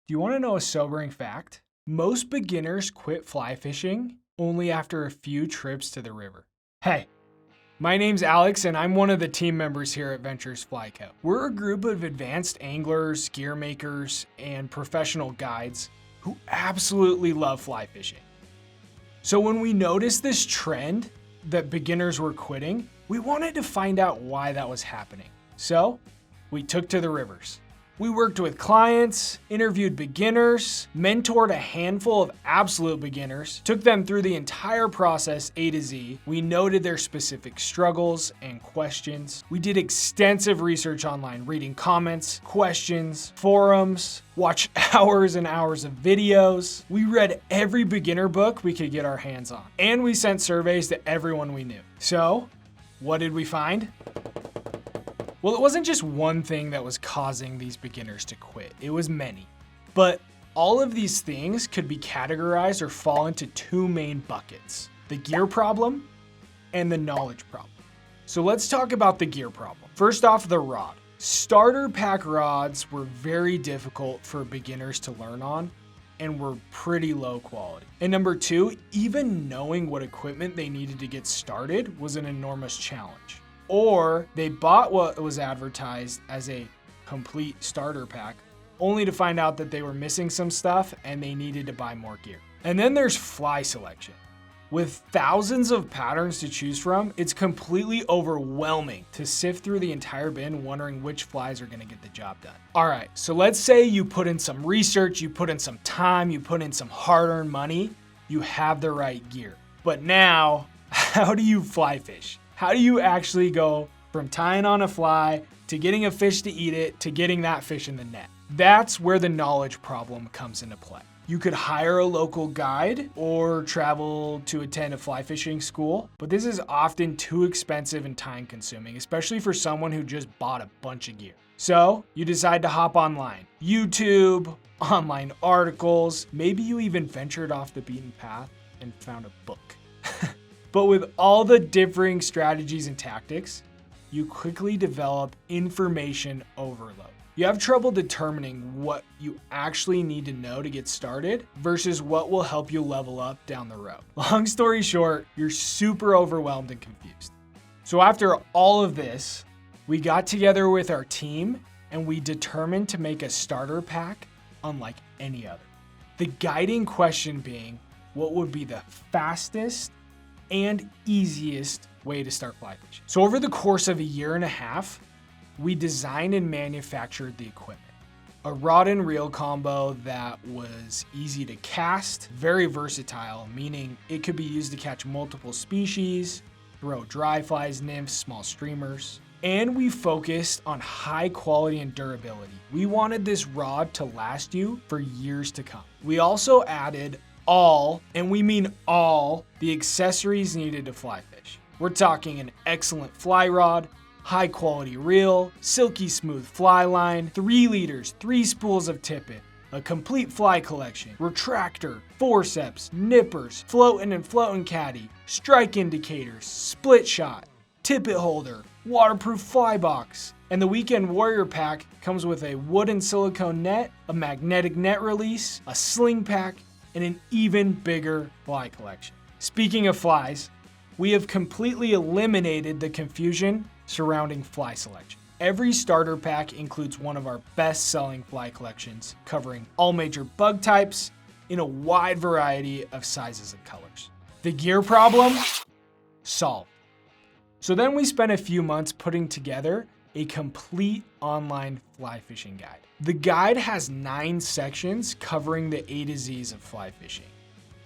Do you want to know a sobering fact? Most beginners quit fly fishing only after a few trips to the river. Hey, my name's Alex and I'm one of the team members here at Ventures Fly Co. We're a group of advanced anglers, gear makers, and professional guides who absolutely love fly fishing. So when we noticed this trend that beginners were quitting, we wanted to find out why that was happening. So we took to the rivers. We worked with clients, interviewed beginners, mentored a handful of absolute beginners, took them through the entire process A to Z. We noted their specific struggles and questions. We did extensive research online, reading comments, questions, forums, watched hours and hours of videos. We read every beginner book we could get our hands on. And we sent surveys to everyone we knew. So, what did we find? Well, it wasn't just one thing that was causing these beginners to quit. It was many. But all of these things could be categorized or fall into two main buckets: the gear problem and the knowledge problem. So let's talk about the gear problem. First off, the rod. Starter pack rods were very difficult for beginners to learn on and were pretty low quality. And number two, even knowing what equipment they needed to get started was an enormous challenge. Or they bought what was advertised as a complete starter pack, only to find out that they were missing some stuff and they needed to buy more gear. And then there's fly selection. With thousands of patterns to choose from, it's completely overwhelming to sift through the entire bin wondering which flies are gonna get the job done. All right, so let's say you put in some research, you put in some time, you put in some hard-earned money, you have the right gear. But now, how do you fly fish? How do you actually go from tying on a fly to getting a fish to eat it to getting that fish in the net? That's where the knowledge problem comes into play. You could hire a local guide or travel to attend a fly fishing school, but this is often too expensive and time consuming, especially for someone who just bought a bunch of gear. So you decide to hop online. YouTube, online articles, maybe you even ventured off the beaten path and found a book. But with all the differing strategies and tactics, you quickly develop information overload. You have trouble determining what you actually need to know to get started versus what will help you level up down the road. Long story short, you're super overwhelmed and confused. So after all of this, we got together with our team and we determined to make a starter pack unlike any other. The guiding question being, what would be the fastest and easiest way to start fly fishing? So over the course of a year and a half, we designed and manufactured the equipment. A rod and reel combo that was easy to cast, very versatile, meaning it could be used to catch multiple species, throw dry flies, nymphs, small streamers. And we focused on high quality and durability. We wanted this rod to last you for years to come. We also added all, and we mean all, the accessories needed to fly fish. We're talking an excellent fly rod, high quality reel, silky smooth fly line, 3 leaders, 3 spools of tippet, a complete fly collection, retractor, forceps, nippers, floatin' and floatin' caddy, strike indicators, split shot, tippet holder, waterproof fly box. And the Weekend Warrior pack comes with a wood and silicone net, a magnetic net release, a sling pack, and an even bigger fly collection. Speaking of flies, we have completely eliminated the confusion surrounding fly selection. Every starter pack includes one of our best-selling fly collections, covering all major bug types in a wide variety of sizes and colors. The gear problem? Solved. So then we spent a few months putting together a complete online fly fishing guide. The guide has 9 sections covering the A to Z's of fly fishing: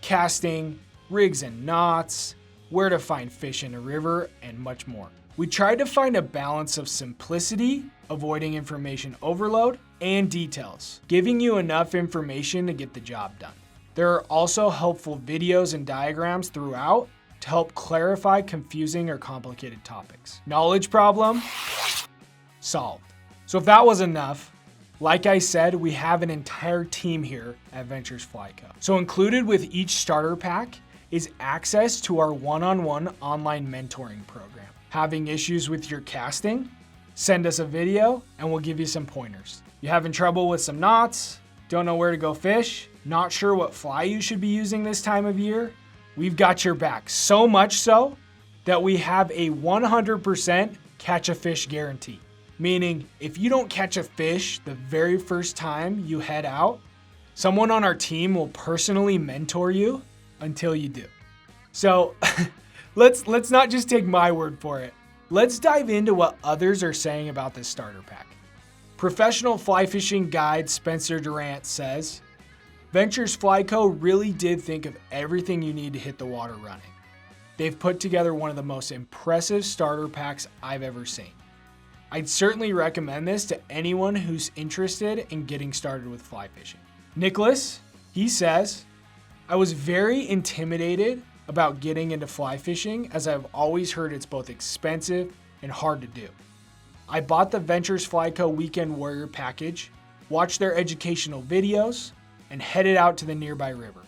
casting, rigs and knots, where to find fish in a river, and much more. We tried to find a balance of simplicity, avoiding information overload, and details, giving you enough information to get the job done. There are also helpful videos and diagrams throughout to help clarify confusing or complicated topics. Knowledge problem? Solved. So if that was enough, like I said, we have an entire team here at Ventures Fly Co. So included with each starter pack is access to our one-on-one online mentoring program. Having issues with your casting? Send us a video and we'll give you some pointers. You having trouble with some knots? Don't know where to go fish? Not sure what fly you should be using this time of year? We've got your back. So much so that we have a 100% catch a fish guarantee. Meaning, if you don't catch a fish the very first time you head out, someone on our team will personally mentor you until you do. So let's not just take my word for it. Let's dive into what others are saying about this starter pack. Professional fly fishing guide Spencer Durant says, Ventures Fly Co. really did think of everything you need to hit the water running. They've put together one of the most impressive starter packs I've ever seen. I'd certainly recommend this to anyone who's interested in getting started with fly fishing. Nicholas, he says, I was very intimidated about getting into fly fishing as I've always heard it's both expensive and hard to do. I bought the Ventures Fly Co. Weekend Warrior package, watched their educational videos, and headed out to the nearby river.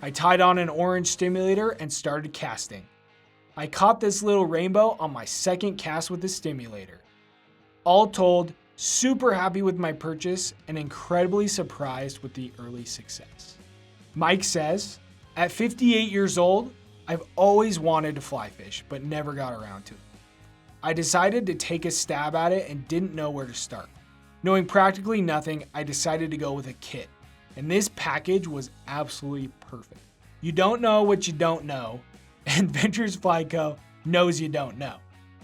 I tied on an orange stimulator and started casting. I caught this little rainbow on my second cast with the stimulator. All told, super happy with my purchase and incredibly surprised with the early success. Mike says, at 58 years old, I've always wanted to fly fish, but never got around to it. I decided to take a stab at it and didn't know where to start. Knowing practically nothing, I decided to go with a kit, and this package was absolutely perfect. You don't know what you don't know, and Ventures Fly Co. knows you don't know.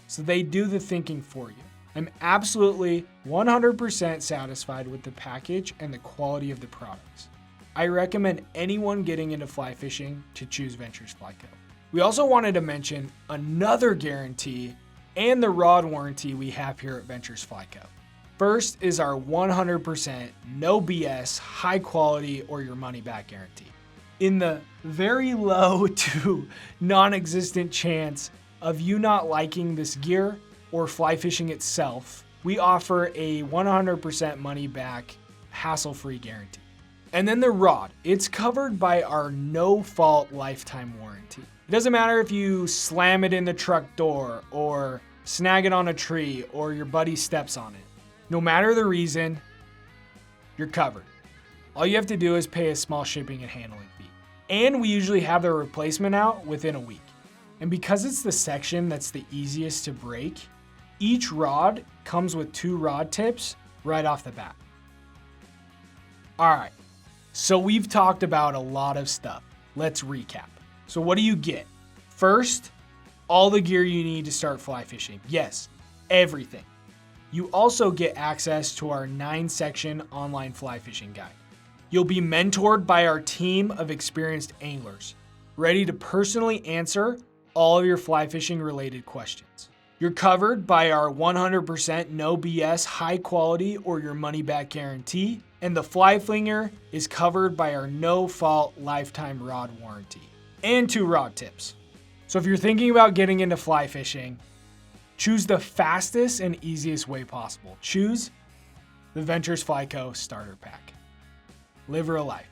So they do the thinking for you. I'm absolutely 100% satisfied with the package and the quality of the products. I recommend anyone getting into fly fishing to choose Ventures Fly Co. We also wanted to mention another guarantee and the rod warranty we have here at Ventures Fly Co. First is our 100% no BS, high quality or your money back guarantee. In the very low to non-existent chance of you not liking this gear or fly fishing itself, we offer a 100% money back, hassle-free guarantee. And then the rod, it's covered by our no-fault lifetime warranty. It doesn't matter if you slam it in the truck door or snag it on a tree or your buddy steps on it. No matter the reason, you're covered. All you have to do is pay a small shipping and handling fee. And we usually have the replacement out within a week. And because it's the section that's the easiest to break, each rod comes with 2 rod tips right off the bat. All right, so we've talked about a lot of stuff. Let's recap. So what do you get? First, all the gear you need to start fly fishing. Yes, everything. You also get access to our 9-section online fly fishing guide. You'll be mentored by our team of experienced anglers, ready to personally answer all of your fly fishing related questions. You're covered by our 100% no BS high quality or your money back guarantee, and the fly flinger is covered by our no fault lifetime rod warranty and 2 rod tips. So if you're thinking about getting into fly fishing, choose the fastest and easiest way possible. Choose the Ventures Fly Co. Starter Pack. Live real life.